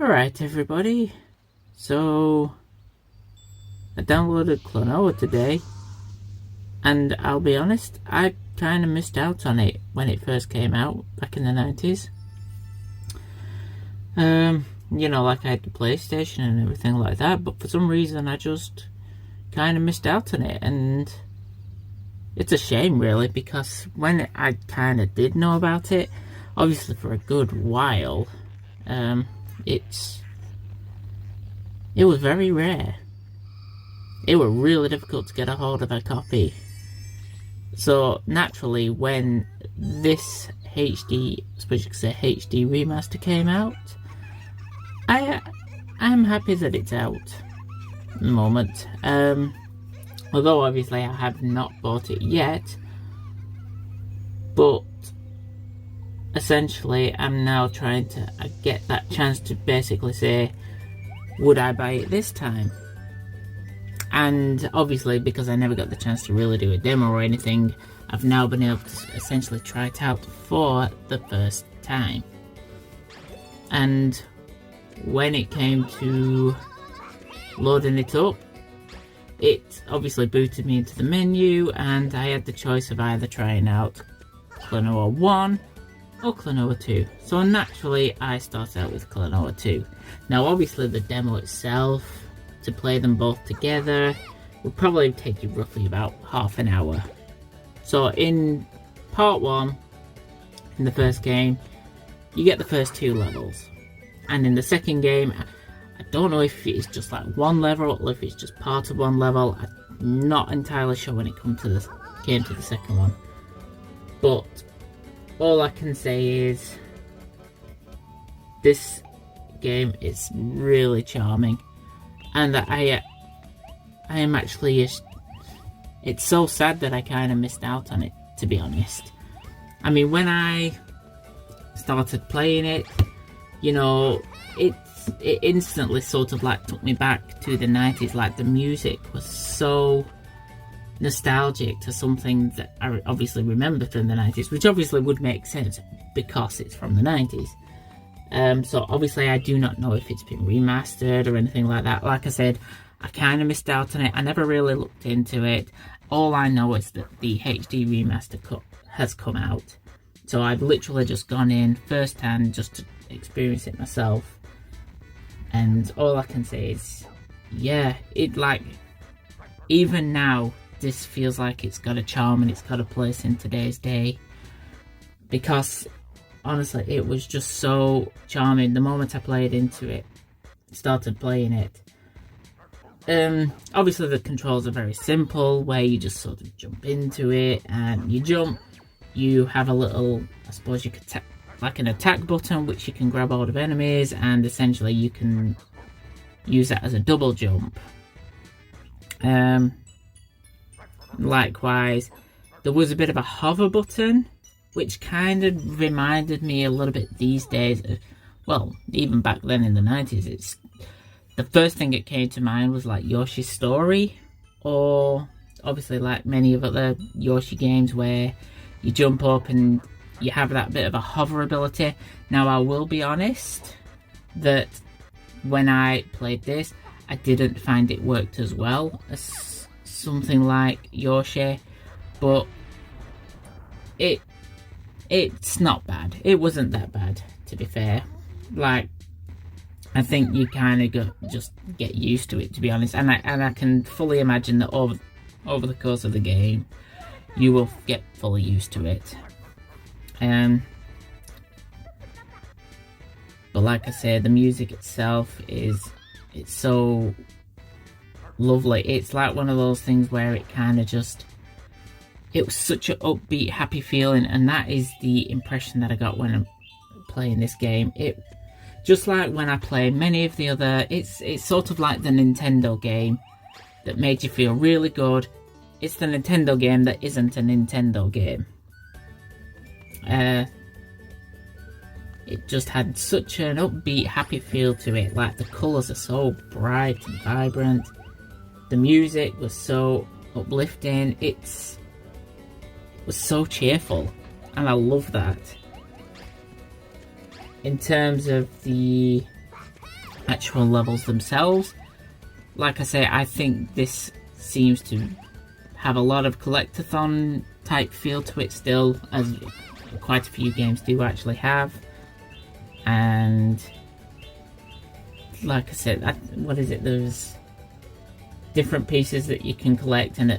Alright everybody, so I downloaded Klonoa today, and I'll be honest, I kind of missed out on it when it first came out back in the 90s. You know, like I had the PlayStation and everything like that, but for some reason I just kind of missed out on it, and it's a shame really, because when I kind of did know about it, obviously for a good while, it was very rare. It was really difficult to get a hold of a copy. So naturally, when this HD, I suppose you could say HD remaster came out, I'm happy that it's out at the moment. Although obviously I have not bought it yet, but essentially I'm now trying to get that chance to basically say, would I buy it this time? And obviously, because I never got the chance to really do a demo or anything, I've now been able to essentially try it out for the first time. And when it came to loading it up, it obviously booted me into the menu, and I had the choice of either trying out Klonoa 1 or Klonoa 2. So naturally, I start out with Klonoa 2. Now obviously the demo itself, to play them both together, will probably take you roughly about half an hour. So in part 1, in the first game, you get the first 2 levels. And in the second game, I don't know if it's just like one level or if it's just part of one level. I'm not entirely sure when it came to the second one. But all I can say is this game is really charming, and I am actually, it's so sad that I kind of missed out on it, to be honest. I mean, when I started playing it, you know, it instantly sort of like took me back to the 90s. Like, the music was so nostalgic to something that I obviously remember from the 90s, which obviously would make sense because it's from the 90s. So obviously I do not know if it's been remastered or anything like that. Like I said, I kind of missed out on it. I never really looked into it. All I know is that the HD remaster cut has come out. So I've literally just gone in first hand just to experience it myself. And all I can say is, yeah, it, like, even now, this feels like it's got a charm and it's got a place in today's day. Because honestly, it was just so charming the moment I played into it, started playing it. Obviously the controls are very simple, where you just sort of jump into it, and you jump, you have a little, I suppose you could like an attack button which you can grab hold of enemies, and essentially you can use that as a double jump. Likewise, there was a bit of a hover button, which kind of reminded me a little bit these days of, well, even back then in the 90s, it's the first thing that came to mind was like Yoshi's Story, or obviously like many of other Yoshi games where you jump up and you have that bit of a hover ability. Now I will be honest that when I played this, I didn't find it worked as well as something like Yoshi, but it's not bad. It wasn't that bad, to be fair. Like, I think you kind of just get used to it, to be honest. And I can fully imagine that over the course of the game, you will get fully used to it. But like I said, the music itself it's so lovely. It's like one of those things where it kind of just, it was such an upbeat, happy feeling, and that is the impression that I got when I'm playing this game. It, just like when I play many of the other, it's sort of like the Nintendo game that made you feel really good. It's the Nintendo game that isn't a Nintendo game. It just had such an upbeat, happy feel to it. Like, the colours are so bright and vibrant. The music was so uplifting. It was so cheerful, and I love that. In terms of the actual levels themselves. Like I say, I think this seems to have a lot of collectathon type feel to it still, as quite a few games do actually have. And like I said, what is it? There's different pieces that you can collect, and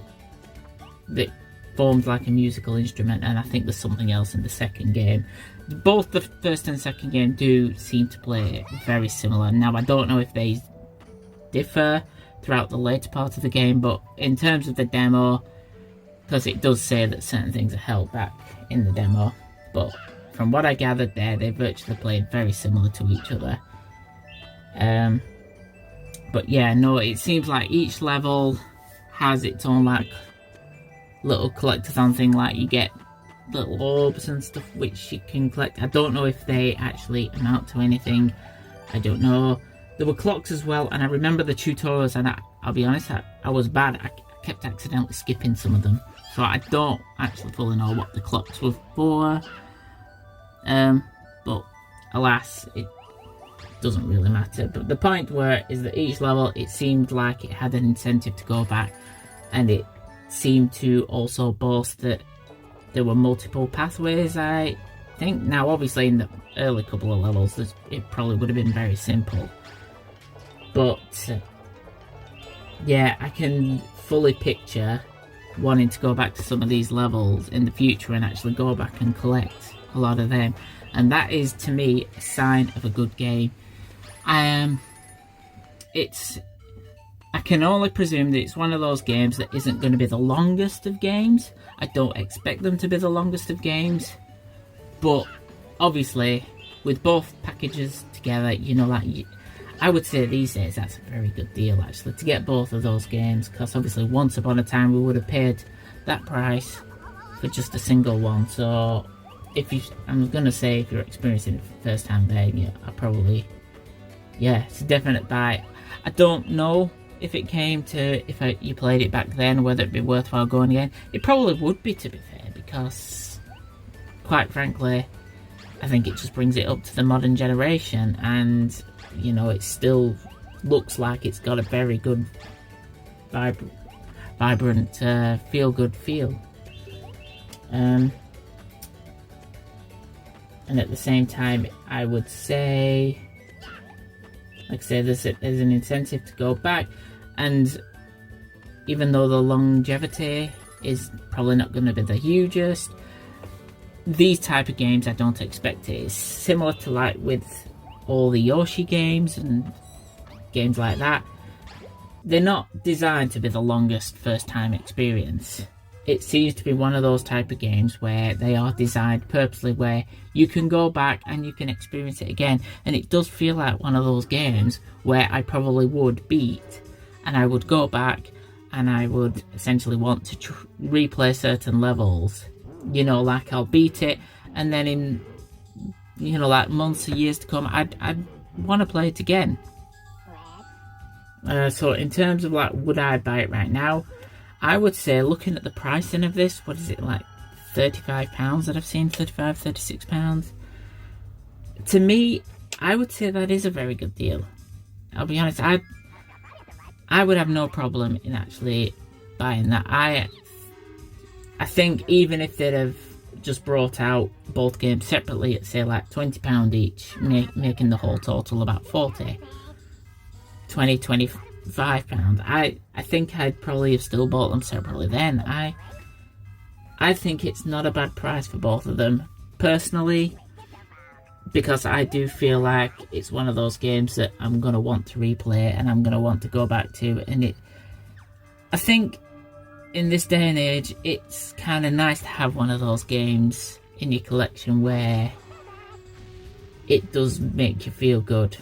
that forms like a musical instrument. And I think there's something else in the second game. Both the first and second game do seem to play very similar. Now, I don't know if they differ throughout the later part of the game, but in terms of the demo, because it does say that certain things are held back in the demo, but from what I gathered there, they virtually played very similar to each other. But yeah, no, it seems like each level has its own like little collectathon thing, like you get little orbs and stuff which you can collect. I don't know if they actually amount to anything. I don't know. There were clocks as well, and I remember the tutorials, and I'll be honest, I was bad. I kept accidentally skipping some of them, so I don't actually fully know what the clocks were for. But alas, it doesn't really matter. But the point is that each level, it seemed like it had an incentive to go back, and it seemed to also boast that there were multiple pathways, I think. Now, obviously, in the early couple of levels, it probably would have been very simple. But, yeah, I can fully picture wanting to go back to some of these levels in the future and actually go back and collect a lot of them. And that is, to me, a sign of a good game. I can only presume that it's one of those games that isn't going to be the longest of games. I don't expect them to be the longest of games. But, obviously, with both packages together, you know, like, I would say these days that's a very good deal, actually, to get both of those games. Because, obviously, once upon a time, we would have paid that price for just a single one. So, I'm going to say, if you're experiencing it for the first time there, yeah, it's a definite buy. I don't know if it came to, you played it back then, whether it'd be worthwhile going again. It probably would be, to be fair, because, quite frankly, I think it just brings it up to the modern generation, and, you know, it still looks like it's got a very good, vibrant, feel-good feel. And at the same time, I would say, like I say, there's an incentive to go back, and even though the longevity is probably not going to be the hugest, these type of games, I don't expect it. It's similar to like with all the Yoshi games and games like that. They're not designed to be the longest first time experience. It seems to be one of those type of games where they are designed purposely where you can go back and you can experience it again. And it does feel like one of those games where I probably would beat, and I would go back and I would essentially want to replay certain levels. You know, like I'll beat it, and then in, you know, like months or years to come, I'd want to play it again. So in terms of like, would I buy it right now? I would say, looking at the pricing of this, what is it, like £35 that I've seen, £36. To me, I would say that is a very good deal. I'll be honest, I would have no problem in actually buying that. I think even if they'd have just brought out both games separately at, say, like £20 each, making the whole total about £25, I think I'd probably have still bought them separately then. I think it's not a bad price for both of them, personally, because I do feel like it's one of those games that I'm going to want to replay and I'm going to want to go back to. And I think in this day and age, it's kind of nice to have one of those games in your collection where it does make you feel good.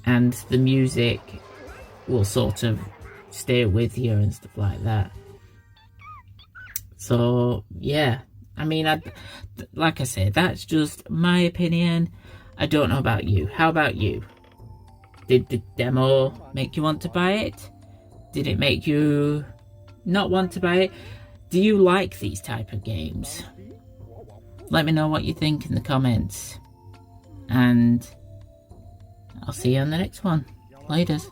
And the music will sort of stay with you and stuff like that. So, yeah. I mean, like I said, that's just my opinion. I don't know about you. How about you? Did the demo make you want to buy it? Did it make you not want to buy it? Do you like these type of games? Let me know what you think in the comments. And I'll see you on the next one. Laters.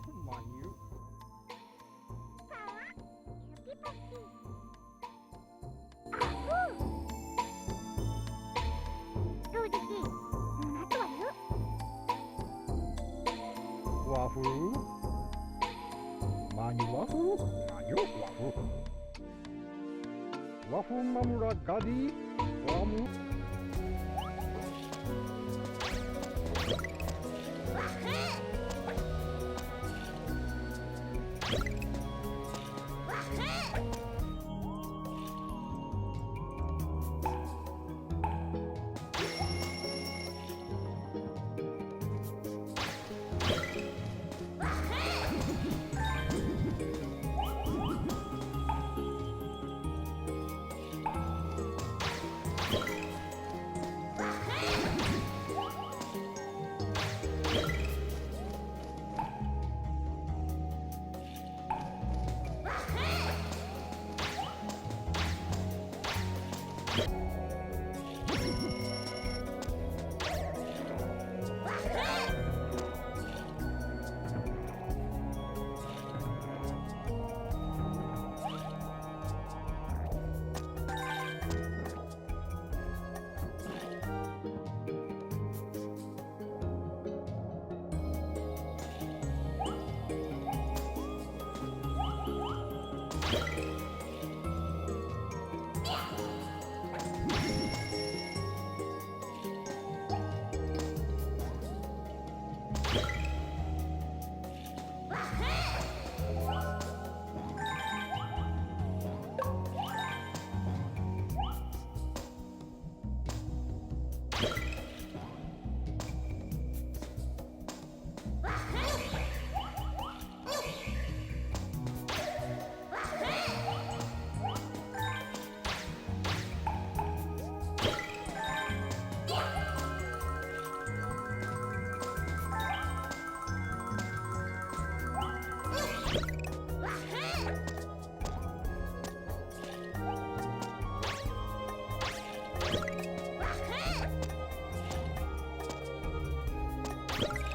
Wafu, Manu Wafu, Manu Wafu, Wafu Mamura Gadi, Wamu. You